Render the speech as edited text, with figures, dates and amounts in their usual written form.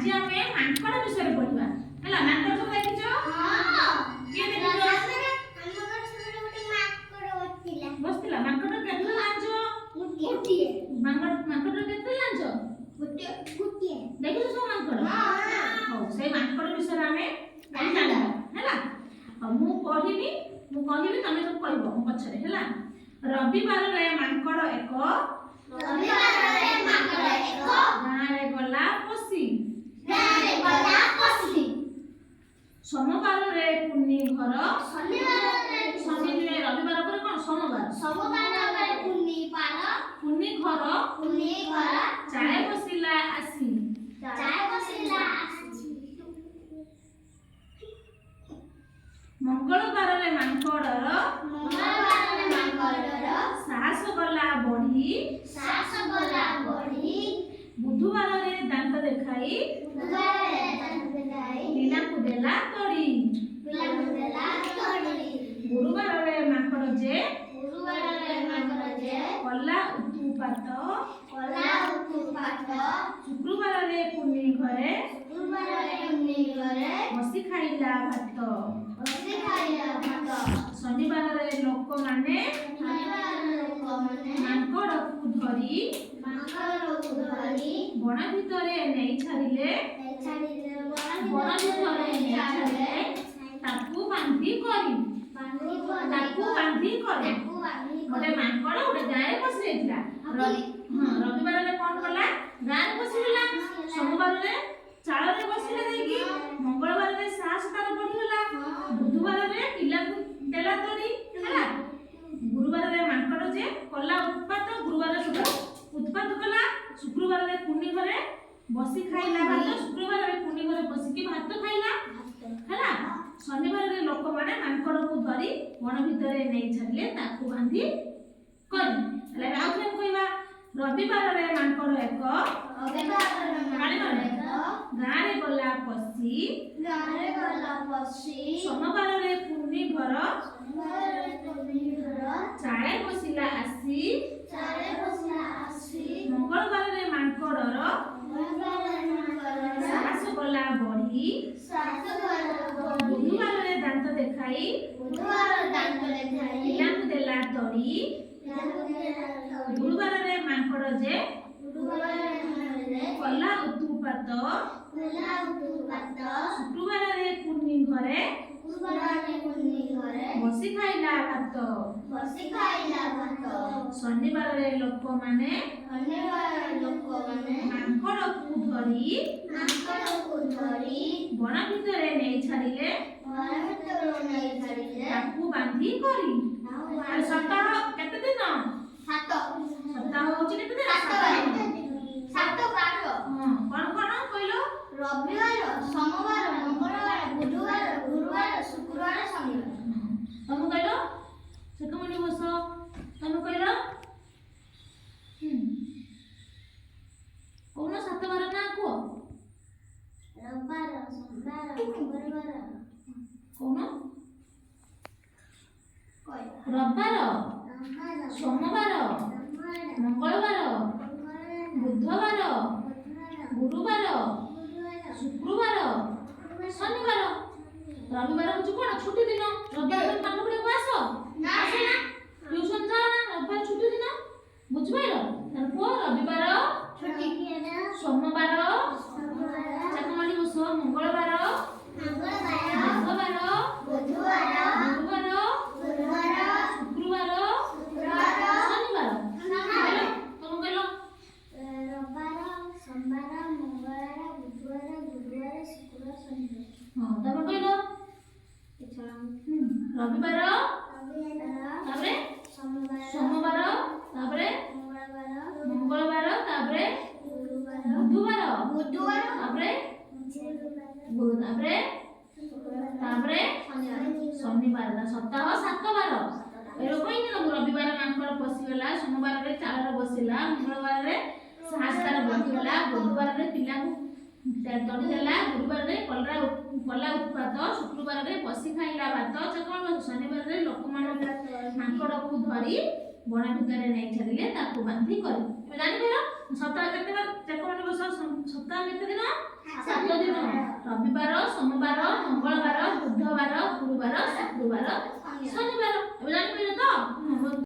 आज आम मांकड़ विषय पढ़ा है मांकड़ सब देखिछ किए देखिछ बसला मांकड़ केते लांच गोटिए मांकड़ केते लांच गोटिए देखिछ सब मांकड़ हां से मांकड़ विषय आमे जानबा हैला मु पढ़िनी मु कहिबी तमे सब कहबो मु पछरे हैला रविवार रे मांकड़ एक गाँव गला पसी सोमवार रे पुन्नी घर शनि रविवार पर कौन सोमवार पुन्नी घर चाय बसिला आसी मंगलवार रे मांकड़र साहस गला बढ़ी बुधवार रे दांत देखाई लीला को देला तोड़ी गुरुवार रे मांकड़ जे कला उत्पात शुक्रवार रे पुन्नी घरे बसी खाइला भात शनिवार रे लोक माने मांकड़ को धरी बण भितरे नहीं छाड़िले ताकू बांधी करी गोटे मांकड़ गोटे गाय बसी जाइतिला रविवार रे कोन कला गाय बसीला सोमवार रे चाल रे बसीला देकी मंगलवार रे साहस तार बढ़ी गला बुधवार रे पिला को देला तोड़ी हैला गुरुवार रे मांकड़ जे कला उत्पात गुरुवार रे उत्पात कला शुक्रवार रे पुन्नी घरे बसी खाइला भात शुक्रवार रे पुन्नी घरे बसी के भात खाइला हैला शनिवार रे लोक माने मांकड़ को धरी बण भितरे नै छाडले ताकू बांधी करी हैला आउ फेर कहबा रविवार रे मांकड़ एक गाँ रे गला पसी सोमवार रे पुन्नी घर चाय बसिला आसी मंगलवार रे मांकड़र साहस गला बढ़ी बुधवार रे दांत देखाई लीला को देला तोड़ी गुरुवार रे मांकड़ जे कला उत्पात शुक्रवार रे पुन्नी घरे बसी खाइला भात शनिवार रे लोक माने मांकड़ को धरी बण भितरे नै छाड़िले ताकू बांधी करी सप्ताह केते दिन सप्ताह होची केते दिन कोन कहलो रविवार सोमवार मंगलवार बुधवार गुरुवार शुक्रवार शनिवार तुम कहलो सेकमणी बस तुम कहलो कौन सात बार ना को रविवार सोमवार मंगलवार कौन रविवार सोमवार मंगलवार बुधवार गुरुवार शुक्रवार शनिवार रविवार हूँ कौन छुट्टी दिन रविवार पाठ पढ़ा आस ना ट्यूशन जाओ ना रविवार छुट्टी दिन बुझपार रविवार सोमवार चाकमाड़ी बस मंगलवार बुधवार गुरुवार शुक्रवार शनिवार तुम कहलो रविवार सोमवार मंगलवार बुधवार गुरुवार शुक्रवार शनिवार हां तुम कहलो रविवार तापरे सोमवार तापरे मंगलवार तापरे बुधवार तापरे गुरु तापरे शनिवार सप्ताह 7 बार एरो कोई न रविवार मांकड़ पसिगला सोमवार रे चाल रे बसिला मंगलवार रे साहस तार बढ़िगला बुधवार रे पिला को तोड़ी देला गुरुवार रे कला उत्पात शुक्रवार रे बसी खाइला भात चकण शनिवार रे लोक मांकड़ को धरी बण भितर नहीं छाड़िले ताकू बांधी करी जानि फेर सप्ताह केते बार चकण बस सप्ताह ସପ୍ତାହ କେତେ ଦିନ? 7 ଦିନ। ରବିବାର, ସୋମବାର, ମଙ୍ଗଳବାର, ବୁଧବାର, ଗୁରୁବାର, ଶୁକ୍ରବାର, ଶନିବାର। ଏବେ ଜାଣିପାରିଲେ ତ?